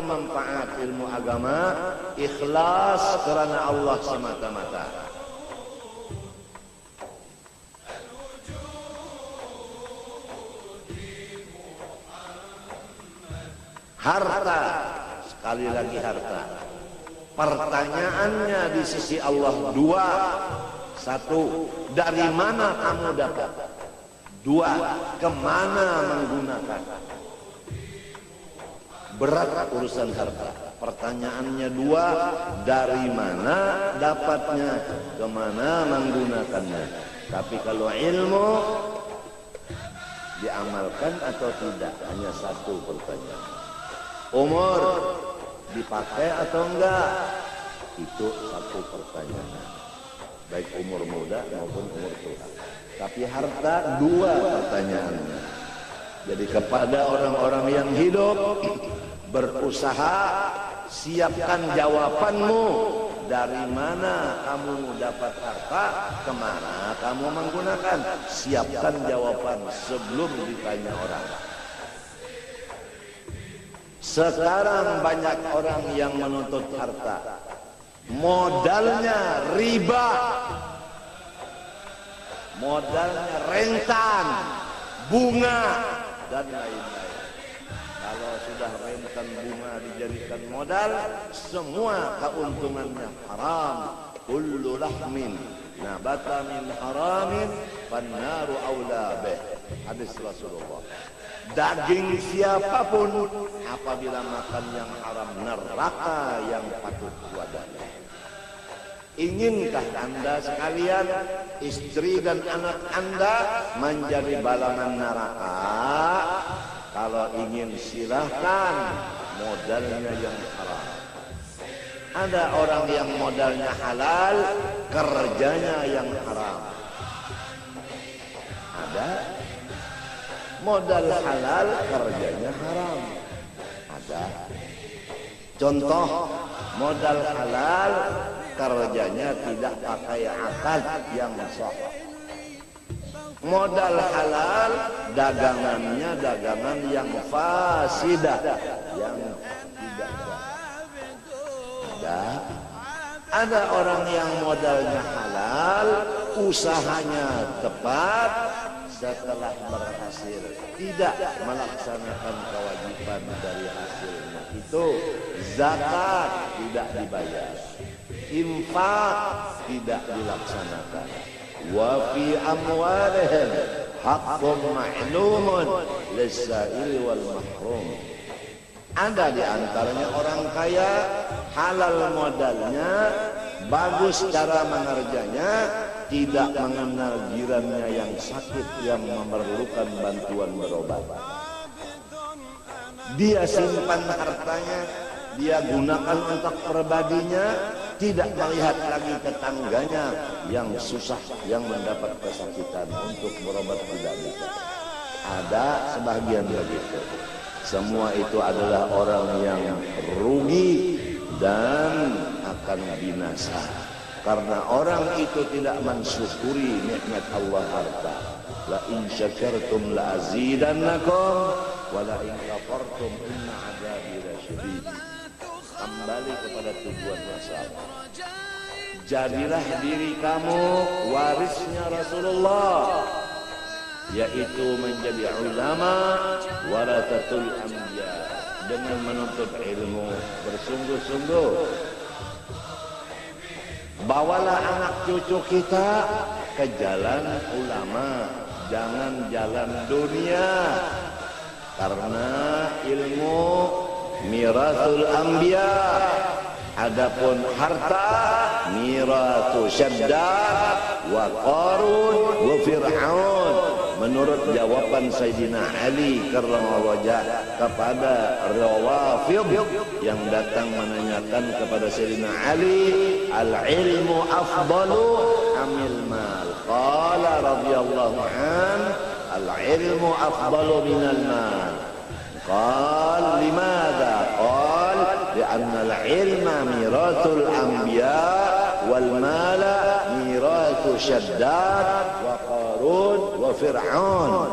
bermanfaat ilmu agama, ikhlas karena Allah semata-mata. Harta, sekali lagi harta. Pertanyaannya di sisi Allah dua. Satu, dari mana kamu dapat? Dua, kemana menggunakan? Berat urusan harta. Pertanyaannya dua, dari mana dapatnya, kemana menggunakannya. Tapi kalau ilmu diamalkan atau tidak, hanya satu pertanyaan. Umur dipakai atau enggak? Itu satu pertanyaan. Baik umur muda maupun umur tua. Tapi harta dua pertanyaannya. Jadi kepada orang-orang yang hidup, berusaha, siapkan jawabanmu. Dari mana kamu dapat harta, kemana kamu menggunakan. Siapkan jawaban sebelum ditanya orang. Sekarang banyak orang yang menuntut harta, modalnya riba, modalnya rentan, bunga, dan lain-lain. Kalau sudah rentan bunga dijadikan modal, semua keuntungannya haram. Kullu lahmin nabata min haramin fannaru aula bih. Hadis Rasulullah. Daging siapapun apabila makan yang haram, neraka yang patut wadahnya. Inginkah anda sekalian, istri dan anak anda menjadi balangan neraka? Kalau ingin silahkan, modalnya yang haram. Ada orang yang modalnya halal, kerjanya yang haram. Ada modal halal, kerjanya haram. Ada. Contoh, modal halal, kerjanya tidak pakai akad yang sah. Modal halal, dagangannya dagangan yang fasidah, yang tidak sah. Ada orang yang modalnya halal, usahanya tepat, setelah berhasil tidak melaksanakan kewajiban dari hasilnya, itu zakat tidak dibayar, infak tidak dilaksanakan. Wa fi amwalihim haqqun ma'lumun lis-sa'ili wal mahrum. Ada di antaranya orang kaya, halal modalnya, bagus cara mengerjanya, tidak mengenal jirannya yang sakit, yang memerlukan bantuan berobat. Dia simpan hartanya, dia gunakan untuk pribadinya, tidak melihat lagi tetangganya yang susah, yang mendapat kesakitan, untuk berobat tidak bisa. Ada sebagian begitu. Semua itu adalah orang yang rugi dan akan binasa. Karena orang itu tidak mensyukuri nikmat Allah harta. La in syakartum la azidannakum wa la in kafartum inna adzabi lasyadid. Kembali kepada tujuan masalah. Jadilah diri kamu warisnya Rasulullah, yaitu menjadi ulama warasatul anbiya, dengan menuntut ilmu bersungguh-sungguh. Bawalah anak cucu kita ke jalan ulama, jangan jalan dunia. Karena ilmu mirasul anbiya, adapun harta miratu Syaddad wa Qarun wa Fir'aun. Menurut jawaban Sayyidina Ali karramallahu wajhah kepada Rawafid yang datang menanyakan kepada Sayyidina Ali, al-ilmu afdalu amil mal? Qala radhiyallahu an, al-ilmu afdalu minal mal. Qal limadha? Qal li'anna al-ilma miratul anbiya wal mala miratu Syaddad wa Qarun wa Fir'aun.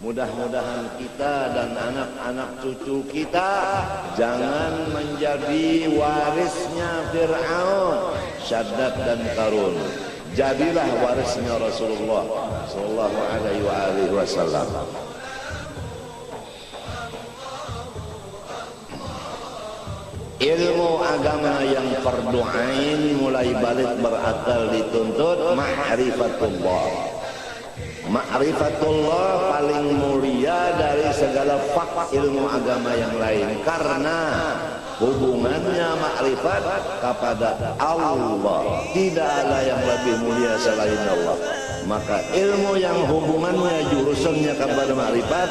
Mudah-mudahan kita dan anak-anak cucu kita jangan menjadi warisnya Fir'aun, Syaddad dan Qarun. Jadilah warisnya Rasulullah sallallahu alaihi wasallam. Ilmu agama yang fardu ain mulai balik berakal dituntut ma'rifatullah. Ma'rifatullah paling mulia dari segala ilmu agama yang lain, karena hubungannya makrifat kepada Allah. Tidak ada yang lebih mulia selain Allah. Maka ilmu yang hubungannya jurusannya kepada makrifat,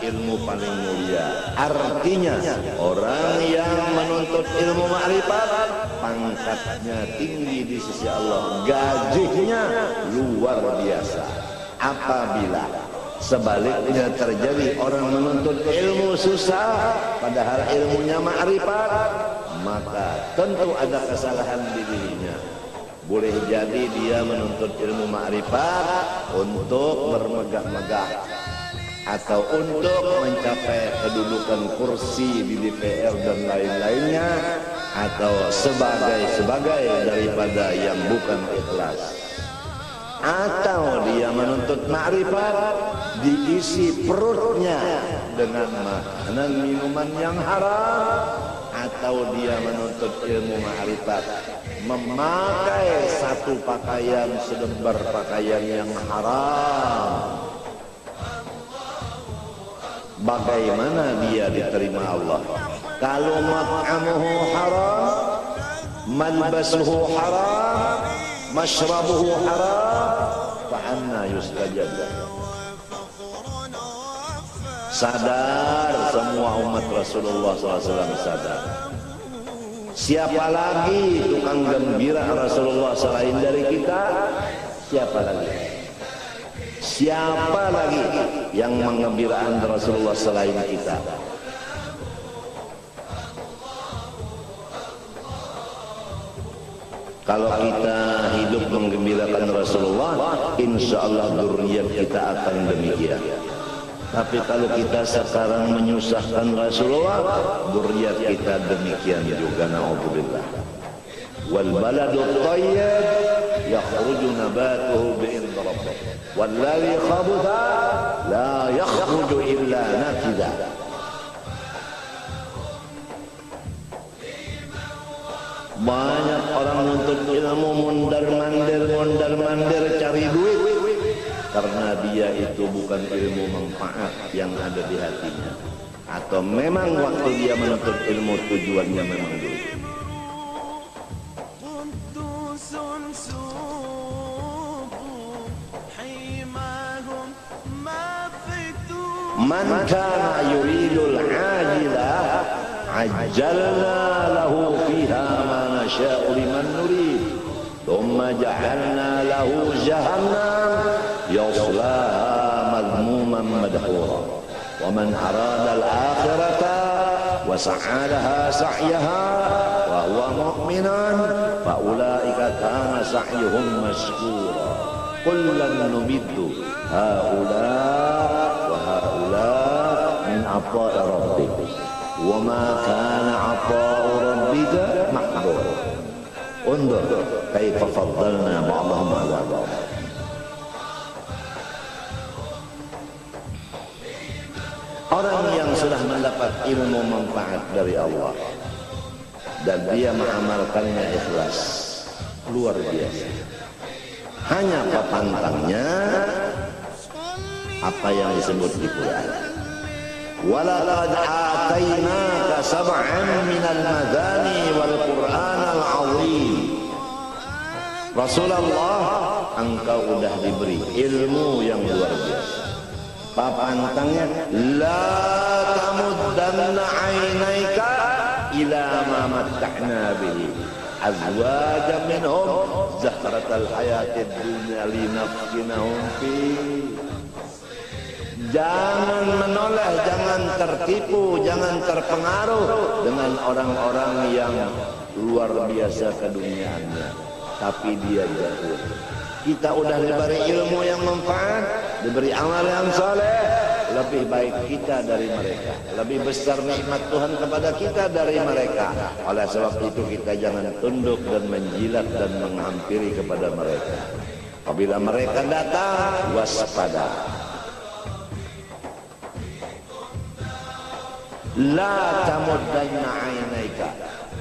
ilmu paling mulia. Artinya orang yang menuntut ilmu makrifat pangkatnya tinggi di sisi Allah, gajinya luar biasa. Apabila sebaliknya terjadi orang menuntut ilmu susah padahal ilmunya ma'rifat, maka tentu ada kesalahan di dirinya. Boleh jadi dia menuntut ilmu ma'rifat untuk bermegah-megah atau untuk mencapai kedudukan kursi di DPR dan lain-lainnya, atau sebagai daripada yang bukan ikhlas. Atau dia menuntut ma'rifat diisi perutnya dengan makanan minuman yang haram, atau dia menuntut ilmu ma'rifat memakai satu pakaian selembar pakaian yang haram. Bagaimana dia diterima Allah? Kalau mat'amuhu haram, malbasuhu haram, mashrabuhu haram, fa'anna yustajab. Sadar semua umat Rasulullah SAW, sadar. Siapa lagi tukang gembira Rasulullah selain dari kita? Siapa lagi? Siapa lagi yang mengembirakan Rasulullah selain kita? Kalau kita hidup menggembirakan Rasulullah, insya Allah dzurriyyat kita akan demikian. Tapi kalau kita sekarang menyusahkan Rasulullah, dzurriyyat kita demikian juga, na'udzubillah. Wal baladut thayyib yakhruju nabatuhu bi'idzni rabbih, wal ladzi khabutha la yakhruju illa nakida. Banyak orang menuntut ilmu mondar-mandir cari duit, karena dia itu bukan ilmu manfaat yang ada di hatinya, atau memang waktu dia menuntut ilmu tujuannya memang duit. Man kana yuridul ajilah ajjalna lahu fiha ma nasha'u liman nurid thumma ja'alna lahu jahannam yaslaha madhmuman madhura wa man arada al-akhirata wa sa'alaha sa'yaha wa huwa mu'minan fa ulaika kana sa'yuhum mashkura kullan numiddu haula wa haula min ata'i rabbik wa ma kana ata'u rabbika mahdura. Undur kaifa faddalna ba'dahum 'ala ba'd. Orang yang sudah mendapat ilmu manfaat dari Allah dan dia mengamalkannya ikhlas, luar biasa. Hanya apa pantangnya apa yang disebut di Quran. Walaqad atainaka sab'an minal madani wal Qur'anal 'azim. Rasulullah, engkau sudah diberi ilmu yang luar biasa. Papantangnya, la tamuddanna 'ainaika ila ma matta'na bihi azwajan minhum zahratal hayatid dunya linaftinahum fi. Jangan menoleh, jangan tertipu, jangan terpengaruh dengan orang-orang yang luar biasa keduniaannya, tapi dia jatuh. Kita udah diberi ilmu yang manfaat, diberi amal yang saleh, lebih baik kita dari mereka, lebih besar nikmat Tuhan kepada kita dari mereka. Oleh sebab itu kita jangan tunduk dan menjilat dan menghampiri kepada mereka. Apabila mereka datang, waspada. La tamuddanna 'ainaika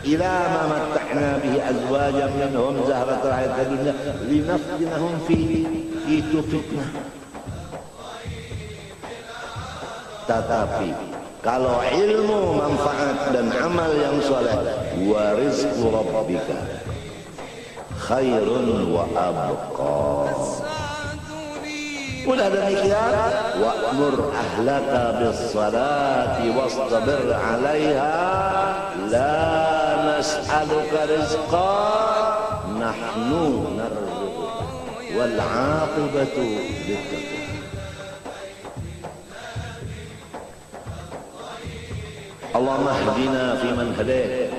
ila ma matta'na bihi azwajan minhum zahratal hayatid dunya linaftinahum fihi. Itu fitnah. Tetapi kalau ilmu, manfaat dan amal yang soleh, wa rizqu rabbika khairun wa abqa. Udah demikian, wa'mur ahlaka bis salati wastabir 'alaiha la nas'aluka rizqa nahnu narzuquka wal 'aqibatu littaqwa. Allahumma hdina fiman hadait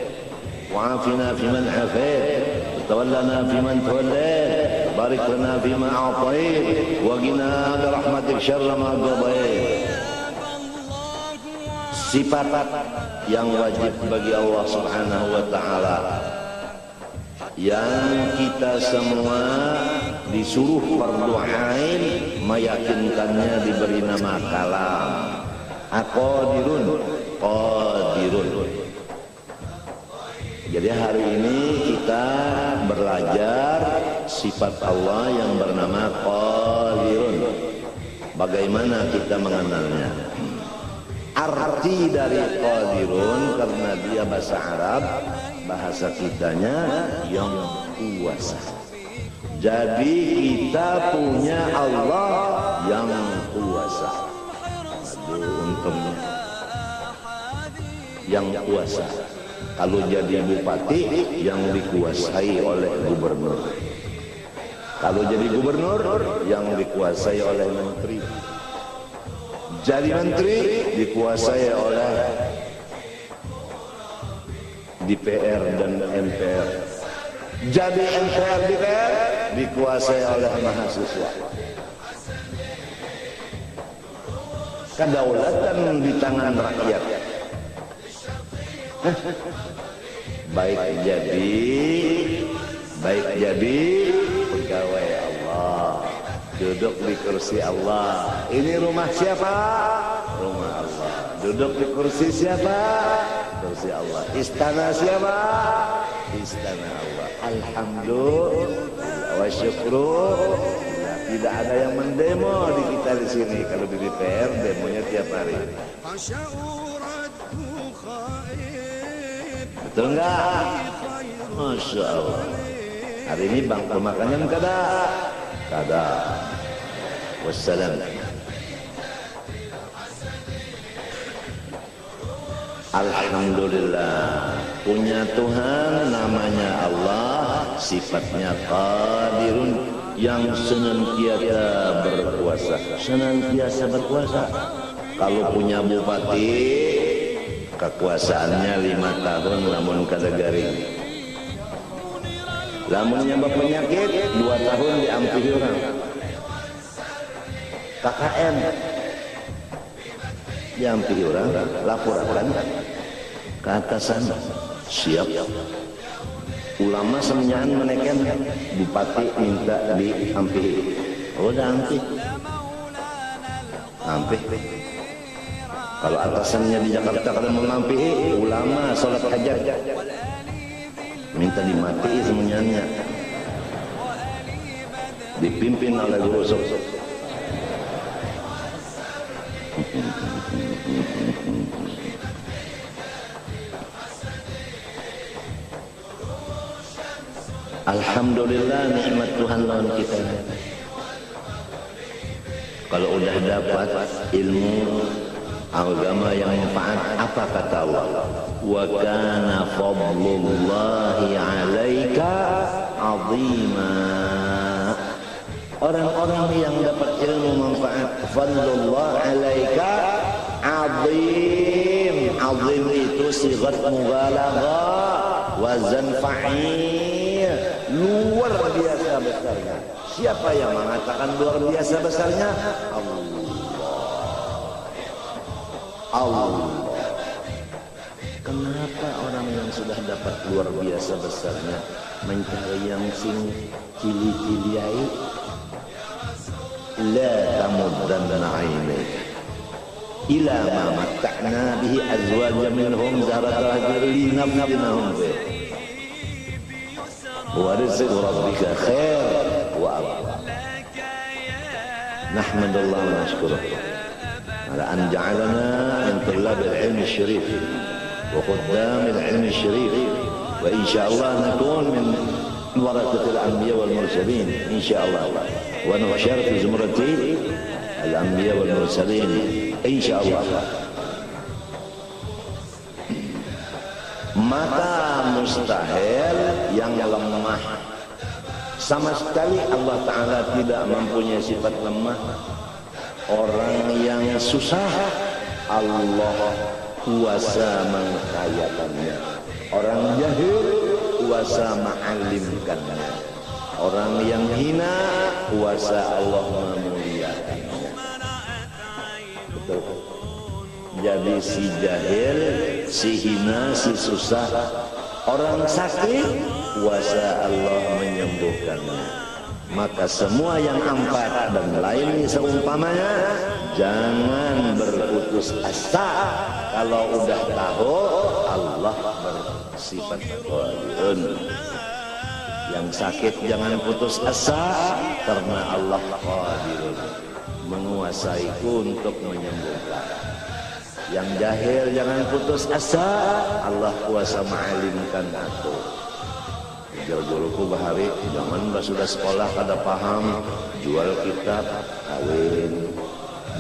wa 'afina fiman 'afait wa tawallana fiman tawallait. Barik lana fima a'tait wa qina bi rahmatik syarra ma qadait. Sifat yang wajib bagi Allah Subhanahu wa taala yang kita semua disuruh fardu ain meyakinkannya diberi nama kalam. Aqadirun, qadirun. Jadi hari ini kita belajar sifat Allah yang bernama Qadirun. Bagaimana kita mengenalnya? Arti dari Qadirun, karena dia bahasa Arab, bahasa kitanya yang kuasa. Jadi kita punya Allah yang kuasa. Aduh, untungnya yang kuasa. Kalau jadi bupati yang dikuasai oleh gubernur. Kalau jadi gubernur yang dikuasai oleh menteri. Jadi menteri dikuasai oleh DPR dan MPR. Jadi MPR DPR dikuasai oleh mahasiswa. Kedaulatan di tangan rakyat. Baik jadi pegawai Allah, duduk di kursi Allah. Ini rumah siapa? Rumah Allah. Duduk di kursi siapa? Kursi Allah. Istana siapa? Istana Allah. Alhamdulillah wa syukru. Tidak ada yang mendemo di kita di sini. Kalau di DPR demonya tiap hari. Betul enggak? Masya Allah. Hari ini bangku makanan kada? Kada. Wassalam. Alhamdulillah, punya Tuhan namanya Allah, sifatnya Qadirun, yang senantiasa berkuasa. Senantiasa berkuasa. Kalau punya bupati, kekuasaannya 5 tahun namun kada garing. Lamun nyambah penyakit 2 tahun diampuni orang. KKN diampuni orang, laporkan ke atasan, siap. Ulama semenyahan menekan bupati minta diampuni. Oh, dah ampih. Kalau atasannya di Jakarta kada mengampuni, ulama sholat hajat minta dimati semuanya, dipimpin oleh guru sok. Alhamdulillah, nikmat Tuhan lawan kita. Kalau udah dapat ilmu agama yang manfaat, apa kata Allah? Wa kana fadlullahi 'alaika 'azima. Orang-orang yang dapat ilmu manfaat, fadlullah 'alaika 'azim. 'Azim itu sighat mubalaghah, wazan fa'il, luar biasa besarnya. Siapa yang mengatakan luar biasa besarnya? Allah. Allah. Kenapa orang yang sudah dapat luar biasa besarnya mencari yang sing cili-ciliai? La tamuddanna 'ainak ila ma matta'na bihi azwajan minhum zahratal hayati linaftinahum fi wa rizqu rabbika khair wa abqa. Nahmadullah wa nashkuruh ala an ja'alana min tullab al-'ilm al-sharif wa quddam al-'ilm al-sharif wa insyaallah nakun min warathatil anbiya wal mursalin insyaallah wa nuhsyar fi zumrati al-anbiya wal mursalin insyaallah. Maka mustahil yang lemah sama sekali Allah Ta'ala tidak mempunyai sifat lemah. Orang yang susah Allah kuasa mengkayakannya. Orang jahil kuasa mengalimkannya. Orang yang hina kuasa Allah memuliakannya. Betul. Jadi si jahil, si hina, si susah, orang sakit kuasa Allah menyembuhkannya. Maka semua yang empat dan lainnya seumpamanya jangan berputus asa. Kalau udah tahu Allah bersifat qadirun. Yang sakit jangan putus asa karena Allah qadirun, menguasai untuk menyembuhkan. Yang jahil jangan putus asa, Allah kuasa mengalimkan aku. Jauh-jauhku bahari zaman sudah sekolah kada paham, jual kitab kawin.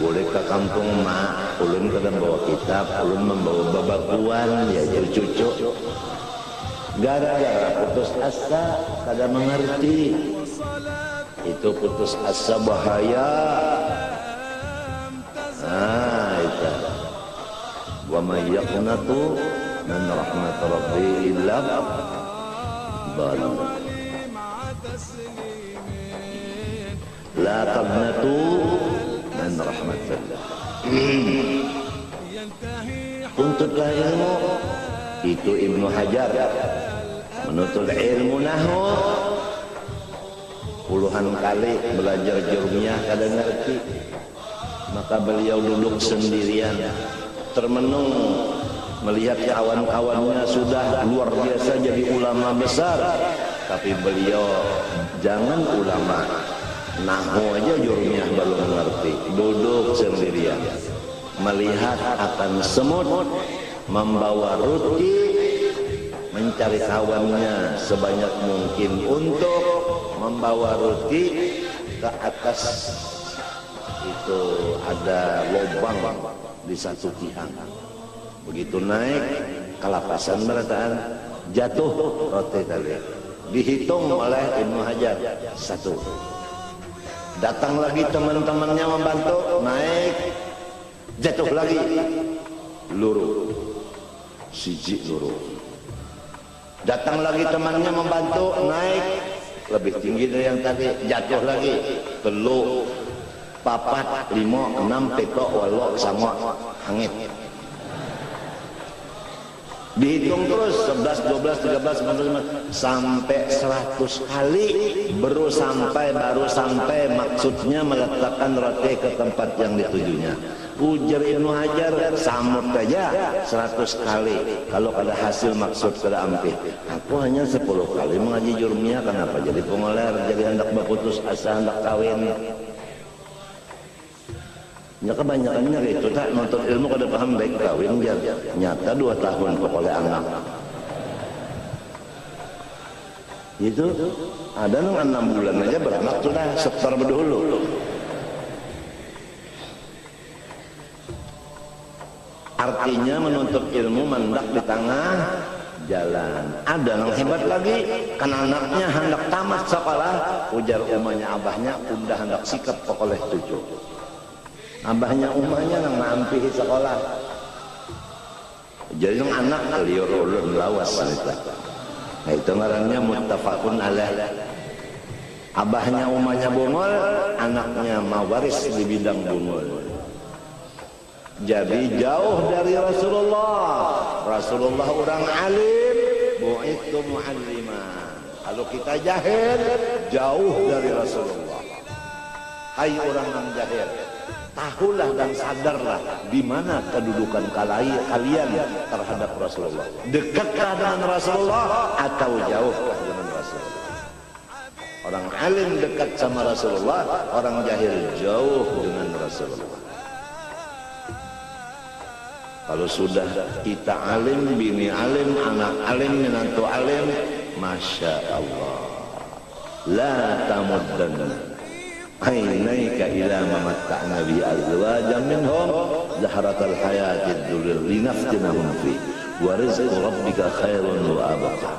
Boleh ke kampung mak, ulun kada bawa kitab, ulun membawa babakuan ya cucu. Gara-gara putus asa kada mengerti. Itu putus asa bahaya. Nah itu. Wa may yaqnatu min rahmat rabbi illa dhallun. La taqnatu min rahmatillah. Tuntutlah ilmu. Itu Ibnu Hajar menuntut ilmu nahwu puluhan kali belajar jurmiyah kada ngerti. Maka beliau duduk sendirian termenung melihat kawan-kawannya sudah luar biasa jadi ulama besar, tapi beliau jangan ulama nahwu aja jurmiyah belum mengerti, duduk sendirian melihat akan semut membawa roti mencari kawannya sebanyak mungkin untuk membawa roti ke atas. Itu ada lubang di satu tiang. Begitu naik kelapasan berataan, jatuh roti tadi. Dihitung oleh Ibnu Hajar satu. Datang lagi teman-temannya membantu, naik jatuh lagi, luruh siji luruh. Datang lagi temannya membantu, naik lebih tinggi dari yang tadi, jatuh lagi, telu papat, 5, 6, petok, walok, sama, hangit. Dihitung terus 11, 12, 13, 14, 15 sampai 100 kali baru sampai maksudnya meletakkan roti ke tempat yang ditujunya. Ujar Ibnu Hajar samut aja 100 kali kalau ada hasil maksud kada ampih. Aku hanya 10 kali mengaji jurmiyah, kenapa jadi pengoler, jadi hendak berputus asa, hendak kawin. Ya kebanyakannya gitu, tak nonton ilmu kada paham baik kawin dia. Nyata 2 tahun oleh anak. Itu ada nang 6 bulan aja beranak sudah sektor berdahulu. Artinya menuntut ilmu mendak di tengah jalan. Ada yang hebat lagi, kan anaknya hendak tamat sekolah, ujar umahnya abahnya, udah hendak sikap oleh 7. Abahnya umahnya nang nampihi sekolah. Jadi yang anak liur ulun lawas wanita. Nah itu ngarannya muttafaqun alaih. Abahnya umahnya bungul, anaknya mawaris di bidang bungul. Jadi jauh dari Rasulullah. Rasulullah orang alim, bu'ithu mu'alliman. Kalau kita jahil, jauh dari Rasulullah. Hai orang yang jahil, tahulah dan sadarlah di mana kedudukan kalian terhadap Rasulullah. Dekatkah dengan Rasulullah atau jauhkah dengan Rasulullah? Orang alim dekat sama Rasulullah, orang jahil jauh dengan Rasulullah. Kalau sudah kita alim, bini alim, anak alim, menantu alim, Masya Allah, la tamuddanna ainaika ila ma matta'na bi azwajan minhum zahratal hayatid dunya linaftinahum fi wa rizqu rabbika khairun wa abqa.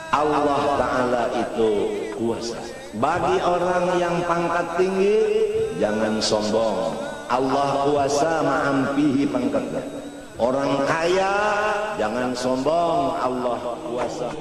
Allah Ta'ala itu kuasa. Bagi orang yang pangkat tinggi, jangan sombong. Allah kuasa ma'ampihi pangkatnya. Orang kaya, jangan sombong. Allah kuasa.